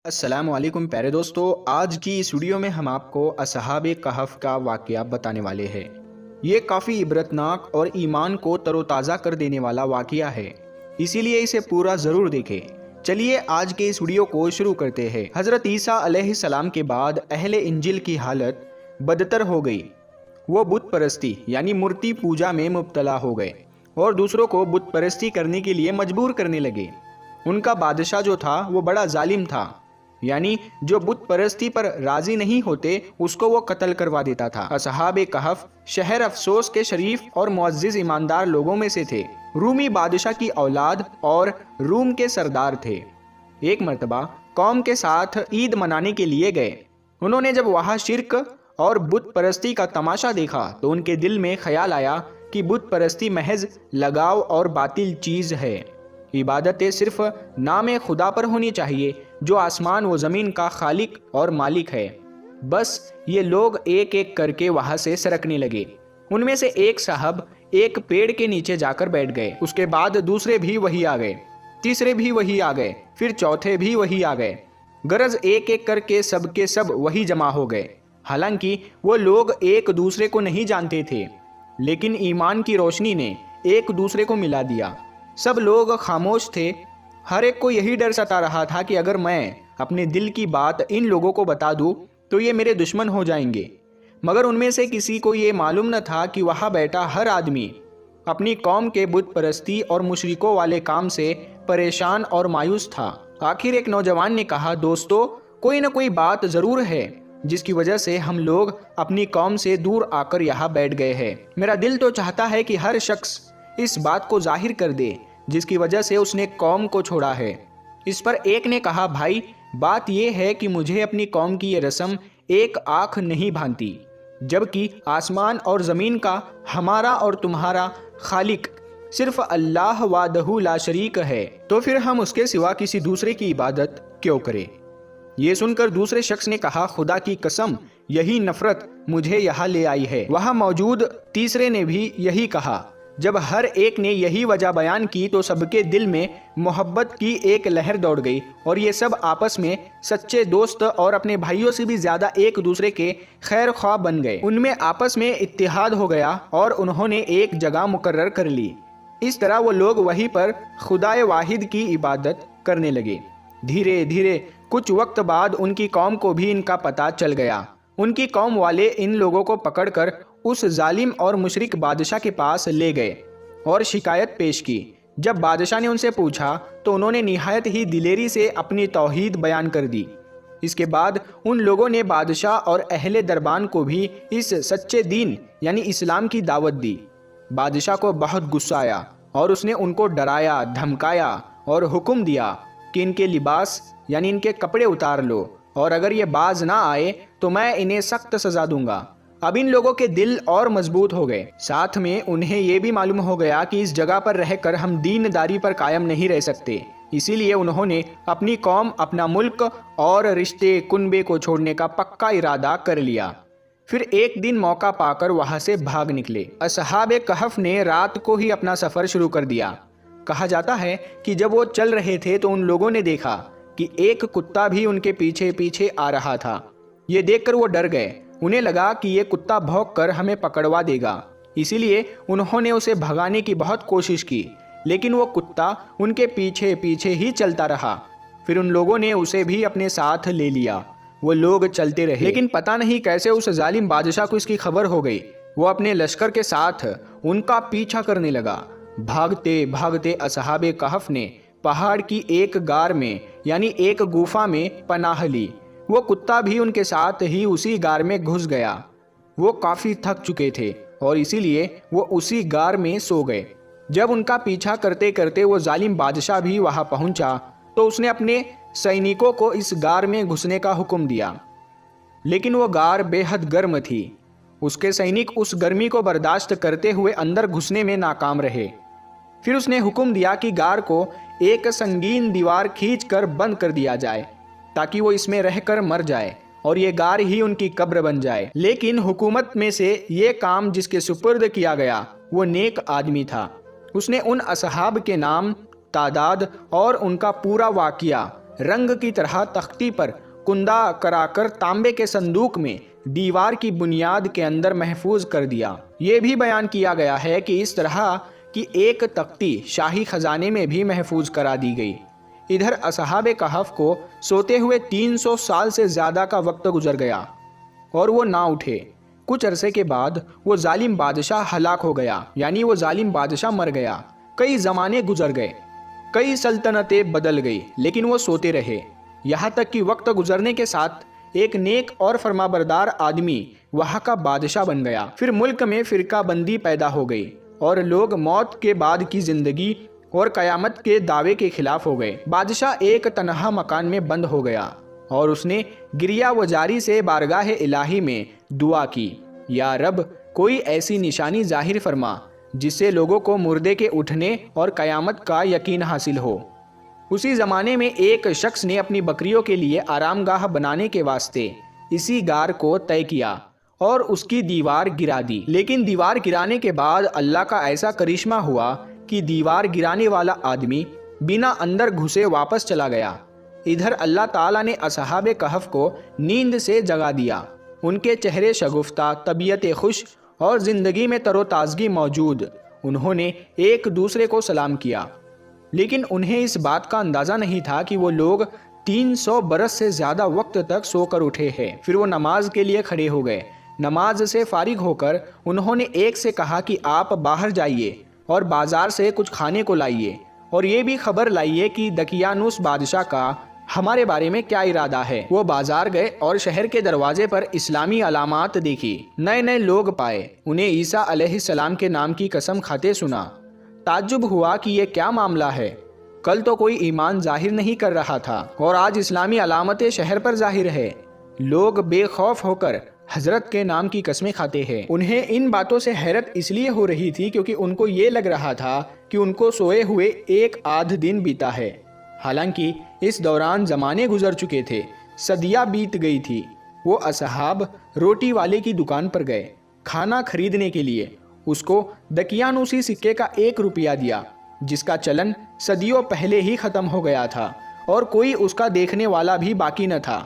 अस्सलामुअलैकुम प्यारे दोस्तों, आज की इस वीडियो में हम आपको असहाबे कहफ का वाक़या बताने वाले हैं। ये काफ़ी इबरतनाक और ईमान को तरोताज़ा कर देने वाला वाक़या है, इसीलिए इसे पूरा ज़रूर देखें। चलिए आज के इस वीडियो को शुरू करते हैं। हज़रत ईसा अलैहिस्सलाम के बाद अहले इंजिल की हालत बदतर हो गई। वो बुत परस्ती यानी मूर्ति पूजा में मुब्तला हो गए और दूसरों को बुत परस्ती करने के लिए मजबूर करने लगे। उनका बादशाह जो था वो बड़ा जालिम था, यानी जो बुत परस्ती पर राजी नहीं होते उसको वो कत्ल करवा देता था। असहाबे कहफ शहर अफसोस के शरीफ और मुअज्जिज ईमानदार लोगों में से थे। रूमी बादशाह की औलाद और रूम के सरदार थे। एक मर्तबा कौम के साथ ईद मनाने के लिए गए। उन्होंने जब वहाँ शिर्क और बुत परस्ती का तमाशा देखा तो उनके दिल में ख्याल आया कि बुत परस्ती महज लगाव और बातिल चीज़ है। इबादतें सिर्फ नाम खुदा पर होनी चाहिए जो आसमान व ज़मीन का खालिक और मालिक है। बस ये लोग एक एक करके वहाँ से सरकने लगे। उनमें से एक साहब एक पेड़ के नीचे जाकर बैठ गए। उसके बाद दूसरे भी वही आ गए, तीसरे भी वही आ गए, फिर चौथे भी वही आ गए। गरज एक एक करके सब के सब वही जमा हो गए। हालांकि वो लोग एक दूसरे को नहीं जानते थे, लेकिन ईमान की रोशनी ने एक दूसरे को मिला दिया। सब लोग खामोश थे। हर एक को यही डर सता रहा था कि अगर मैं अपने दिल की बात इन लोगों को बता दूं तो ये मेरे दुश्मन हो जाएंगे। मगर उनमें से किसी को ये मालूम न था कि वहाँ बैठा हर आदमी अपनी कौम के बुत परस्ती और मुशरिकों वाले काम से परेशान और मायूस था। आखिर एक नौजवान ने कहा, दोस्तों, कोई न कोई बात ज़रूर है जिसकी वजह से हम लोग अपनी कौम से दूर आकर यहाँ बैठ गए हैं। मेरा दिल तो चाहता है कि हर शख्स इस बात को जाहिर कर दे जिसकी वजह से उसने कौम को छोड़ा है। इस पर एक ने कहा, भाई, बात यह है कि मुझे अपनी कौम की ये रस्म एक आँख नहीं भांती, जबकि आसमान और ज़मीन का हमारा और तुम्हारा खालिक सिर्फ अल्लाह वादहू ला शरीक है, तो फिर हम उसके सिवा किसी दूसरे की इबादत क्यों करें। ये सुनकर दूसरे शख्स ने कहा, खुदा की कसम, यही नफरत मुझे यहाँ ले आई है। वहाँ मौजूद तीसरे ने भी यही कहा। जब हर एक ने यही वजह बयान की तो सबके दिल में मोहब्बत की एक लहर दौड़ गई और ये सब आपस में सच्चे दोस्त और अपने भाइयों से भी ज़्यादा एक दूसरे के खैर ख्वाह बन गए। उनमें आपस में इत्तिहाद हो गया और उन्होंने एक जगह मुकर्रर कर ली। इस तरह वो लोग वहीं पर खुदाए वाहिद की इबादत करने लगे। धीरे धीरे कुछ वक्त बाद उनकी कौम को भी इनका पता चल गया। उनकी कौम वाले इन लोगों को पकड़कर उस जालिम और मुशरिक बादशाह के पास ले गए और शिकायत पेश की। जब बादशाह ने उनसे पूछा तो उन्होंने निहायत ही दिलेरी से अपनी तौहीद बयान कर दी। इसके बाद उन लोगों ने बादशाह और अहले दरबान को भी इस सच्चे दीन यानी इस्लाम की दावत दी। बादशाह को बहुत गुस्सा आया और उसने उनको डराया, धमकाया और हुक्म दिया कि इनके लिबास यानी इनके कपड़े उतार लो और अगर ये बाज ना आए तो मैं इन्हें सख्त सजा दूंगा। अब इन लोगों के दिल और मजबूत हो गए। साथ में उन्हें यह भी मालूम हो गया कि इस जगह पर रहकर हम दीनदारी पर कायम नहीं रह सकते। इसीलिए उन्होंने अपनी कौम, अपना मुल्क और रिश्ते कुनबे को छोड़ने का पक्का इरादा कर लिया। फिर एक दिन मौका पाकर वहां से भाग निकले। असहाबे कहफ ने रात को ही अपना सफ़र शुरू कर दिया। कहा जाता है कि जब वो चल रहे थे तो उन लोगों ने देखा कि एक कुत्ता भी उनके पीछे पीछे आ रहा था। ये देखकर वो डर गए। उन्हें लगा कि ये कुत्ता भौंककर हमें पकड़वा देगा, इसीलिए उन्होंने उसे भगाने की बहुत कोशिश की, लेकिन वो कुत्ता उनके पीछे पीछे ही चलता रहा। फिर उन लोगों ने उसे भी अपने साथ ले लिया। वो लोग चलते रहे, लेकिन पता नहीं कैसे उस जालिम बादशाह को इसकी खबर हो गई। वो अपने लश्कर के साथ उनका पीछा करने लगा। भागते भागते असहाबे कहफ ने पहाड़ की एक गार में यानी एक गुफा में पनाह ली। वो कुत्ता भी उनके साथ ही उसी गार में घुस गया। वो काफ़ी थक चुके थे और इसीलिए वो उसी गार में सो गए। जब उनका पीछा करते करते वो जालिम बादशाह भी वहाँ पहुँचा तो उसने अपने सैनिकों को इस गार में घुसने का हुक्म दिया, लेकिन वो गार बेहद गर्म थी। उसके सैनिक उस गर्मी को बर्दाश्त करते हुए अंदर घुसने में नाकाम रहे। फिर उसने हुक्म दिया कि गार को एक संगीन दीवार खींचकर बंद कर दिया जाए ताकि वो इसमें रहकर मर जाए और ये गार ही उनकी कब्र बन जाए। लेकिन हुकूमत में से ये काम जिसके सुपुर्द किया गया वो नेक आदमी था। उसने उन असहाब के नाम, तादाद और उनका पूरा वाक़या रंग की तरह तख्ती पर कुंदा कराकर तांबे के संदूक में दीवार की बुनियाद के अंदर महफूज कर दिया। ये भी बयान किया गया है कि इस तरह की एक तख्ती शाही खजाने में भी महफूज करा दी गई। इधर असहाबे कहफ को सोते हुए 300 साल से ज़्यादा का वक्त गुजर गया और वो ना उठे। कुछ अरसे के बाद वो जालिम बादशाह हलाक हो गया, यानी वो जालिम बादशाह मर गया। कई ज़माने गुजर गए, कई सल्तनतें बदल गई, लेकिन वो सोते रहे। यहाँ तक कि वक्त गुजरने के साथ एक नेक और फरमाबरदार आदमी वहाँ का बादशाह बन गया। फिर मुल्क में फ़िरका बंदी पैदा हो गई और लोग मौत के बाद की ज़िंदगी और क़यामत के दावे के खिलाफ हो गए। बादशाह एक तनहा मकान में बंद हो गया और उसने गिरिया वजारी से बारगाह इलाही में दुआ की, या रब, कोई ऐसी निशानी जाहिर फरमा जिससे लोगों को मुर्दे के उठने और क़यामत का यकीन हासिल हो। उसी ज़माने में एक शख्स ने अपनी बकरियों के लिए आरामगाह बनाने के वास्ते इसी गार को तय किया और उसकी दीवार गिरा दी। लेकिन दीवार गिराने के बाद अल्लाह का ऐसा करिश्मा हुआ कि दीवार गिराने वाला आदमी बिना अंदर घुसे वापस चला गया। इधर अल्लाह ताला ने असहाबे कहफ को नींद से जगा दिया। उनके चेहरे शगुफ्ता, तबीयत खुश और ज़िंदगी में तरोताज़गी मौजूद। उन्होंने एक दूसरे को सलाम किया, लेकिन उन्हें इस बात का अंदाज़ा नहीं था कि वो लोग 300 बरस से ज़्यादा वक्त तक सोकर उठे हैं। फिर वो नमाज के लिए खड़े हो गए। नमाज से फारिग होकर उन्होंने एक से कहा कि आप बाहर जाइए और बाज़ार से कुछ खाने को लाइए और ये भी खबर लाइए कि दकियानुस बादशाह का हमारे बारे में क्या इरादा है। वो बाजार गए और शहर के दरवाजे पर इस्लामी अलामात देखी। नए नए लोग पाए, उन्हें ईसा अलैहिस्सलाम के नाम की कसम खाते सुना। ताज्जुब हुआ कि ये क्या मामला है। कल तो कोई ईमान जाहिर नहीं कर रहा था और आज इस्लामी अलामतें शहर पर जाहिर है। लोग बेखौफ होकर हजरत के नाम की कस्में खाते हैं। उन्हें इन बातों से हैरत इसलिए हो रही थी क्योंकि उनको ये लग रहा था कि उनको सोए हुए एक आध दिन बीता है। हालांकि इस दौरान ज़माने गुजर चुके थे, सदियाँ बीत गई थी। वो असहाब रोटी वाले की दुकान पर गए खाना खरीदने के लिए। उसको दकियानूसी सिक्के का 1 रुपया दिया, जिसका चलन सदियों पहले ही ख़त्म हो गया था और कोई उसका देखने वाला भी बाकी न था।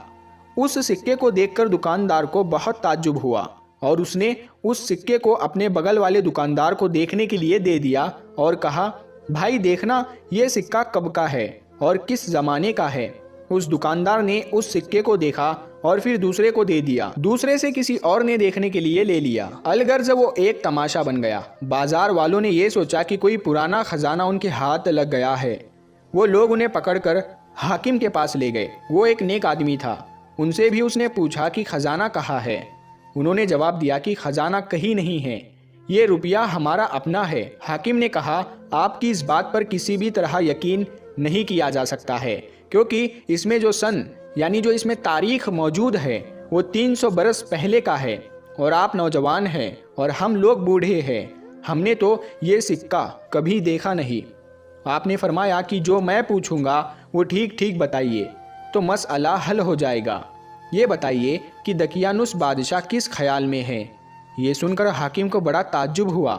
उस सिक्के को देखकर दुकानदार को बहुत ताज्जुब हुआ और उसने उस सिक्के को अपने बगल वाले दुकानदार को देखने के लिए दे दिया और कहा, भाई देखना, ये सिक्का कब का है और किस ज़माने का है। उस दुकानदार ने उस सिक्के को देखा और फिर दूसरे को दे दिया। दूसरे से किसी और ने देखने के लिए ले लिया। अलगर्ज वो एक तमाशा बन गया। बाजार वालों ने ये सोचा कि कोई पुराना खजाना उनके हाथ लग गया है। वो लोग उन्हें पकड़कर हाकिम के पास ले गए। वो एक नेक आदमी था। उनसे भी उसने पूछा कि खजाना कहाँ है। उन्होंने जवाब दिया कि खजाना कहीं नहीं है, ये रुपया हमारा अपना है। हाकिम ने कहा, आपकी इस बात पर किसी भी तरह यकीन नहीं किया जा सकता है, क्योंकि इसमें जो सन यानी जो इसमें तारीख मौजूद है वो 300 बरस पहले का है और आप नौजवान हैं और हम लोग बूढ़े हैं। हमने तो ये सिक्का कभी देखा नहीं। आपने फरमाया कि जो मैं पूछूंगा वो ठीक ठीक बताइए तो मसला हल हो जाएगा। ये बताइए कि दकियानुस बादशाह किस ख्याल में है। ये सुनकर हाकिम को बड़ा ताज्जुब हुआ।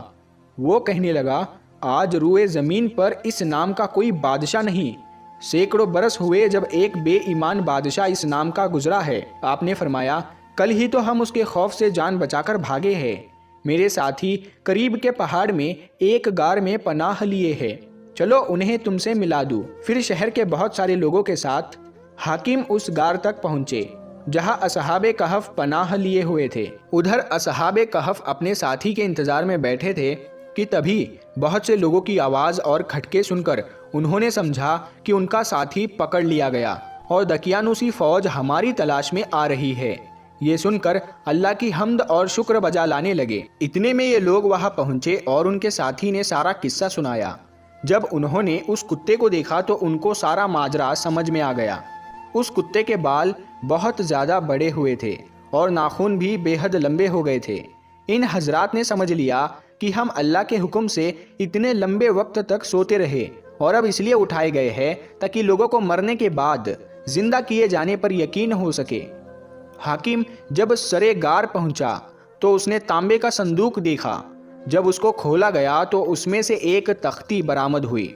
वो कहने लगा, आज रूए ज़मीन पर इस नाम का कोई बादशाह नहीं। सैकड़ों बरस हुए जब एक बेईमान बादशाह इस नाम का गुजरा है। आपने फरमाया, कल ही तो हम उसके खौफ से जान बचाकर भागे हैं। मेरे साथी करीब के पहाड़ में एक गार में पनाह लिए हैं। चलो उन्हें तुमसे मिला दूँ। फिर शहर के बहुत सारे लोगों के साथ हाकिम उस गार तक पहुँचे जहां असहाबे कहफ पनाह लिए हुए थे। उधर असहाबे कहफ अपने साथी के इंतजार में बैठे थे कि तभी बहुत से लोगों की आवाज़ और खटके सुनकर उन्होंने समझा कि उनका साथी पकड़ लिया गया और दकियानुसी फौज हमारी तलाश में आ रही है। ये सुनकर अल्लाह की हम्द और शुक्र बजा लाने लगे। इतने में ये लोग वहां पहुंचे और उनके साथी ने सारा किस्सा सुनाया। जब उन्होंने उस कुत्ते को देखा तो उनको सारा माजरा समझ में आ गया। उस कुत्ते के बाल बहुत ज़्यादा बड़े हुए थे और नाखून भी बेहद लंबे हो गए थे। इन हजरात ने समझ लिया कि हम अल्लाह के हुक्म से इतने लंबे वक्त तक सोते रहे और अब इसलिए उठाए गए हैं ताकि लोगों को मरने के बाद जिंदा किए जाने पर यकीन हो सके। हाकिम जब सरे गार पहुंचा तो उसने तांबे का संदूक देखा। जब उसको खोला गया तो उसमें से एक तख्ती बरामद हुई।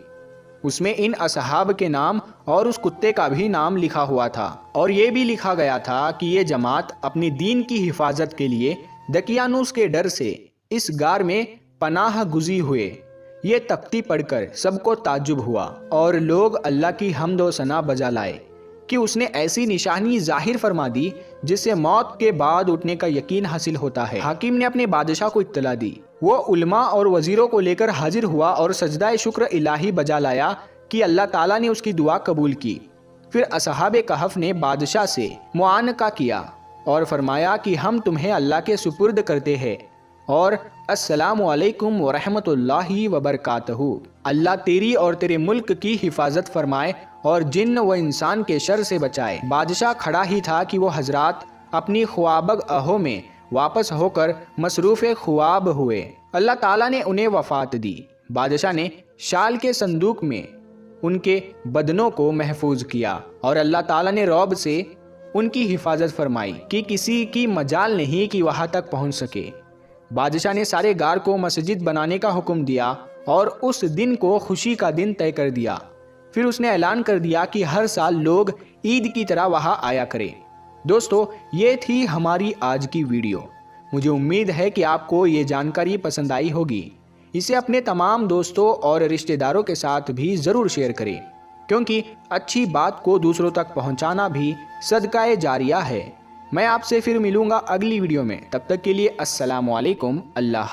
उसमें इन असहाब के नाम और उस कुत्ते का भी नाम लिखा हुआ था और ये भी लिखा गया था कि ये जमात अपनी दीन की हिफाजत के लिए दकियानूस के डर से इस गार में पनाह गुजी हुए। ये तख्ती पढ़कर सबको ताज्जुब हुआ और लोग अल्लाह की हम्द व सना बजा लाए कि उसने ऐसी निशानी जाहिर फरमा दी जिससे मौत के बाद उठने का यकीन हासिल होता है। हाकिम ने अपने बादशाह को इत्तला दी। वो उलमा और वजीरों को लेकर हाजिर हुआ और सजदा शुक्र इलाही बजा लाया कि अल्लाह ताला ने उसकी दुआ कबूल की। फिर असहाबे कहफ ने बादशाह से मुआनका किया और फरमाया कि हम तुम्हें अल्लाह के सुपुर्द करते हैं और अस्सलामु अलैकुम व रहमतुल्लाहि व बरकातहू। अल्लाह तेरी और तेरे मुल्क की हिफाजत फरमाए और जिन्न व इंसान के शर से बचाए। बादशाह खड़ा ही था कि वो हजरात अपनी ख्वाबग अहो में वापस होकर मसरूफ़ ख्वाब हुए। अल्लाह ताला ने उन्हें वफ़ात दी। बादशाह ने शाल के संदूक में उनके बदनों को महफूज किया और अल्लाह ताला ने रौब से उनकी हिफाजत फरमाई कि किसी की मजाल नहीं कि वहाँ तक पहुँच सके। बादशाह ने सारे गार को मस्जिद बनाने का हुक्म दिया और उस दिन को खुशी का दिन तय कर दिया। फिर उसने ऐलान कर दिया कि हर साल लोग ईद की तरह वहाँ आया करें। दोस्तों, ये थी हमारी आज की वीडियो। मुझे उम्मीद है कि आपको ये जानकारी पसंद आई होगी। इसे अपने तमाम दोस्तों और रिश्तेदारों के साथ भी ज़रूर शेयर करें, क्योंकि अच्छी बात को दूसरों तक पहुँचाना भी सदकाए जारिया है। मैं आपसे फिर मिलूँगा अगली वीडियो में। तब तक के लिए अस्सलामु अलैकुम। अल्लाह।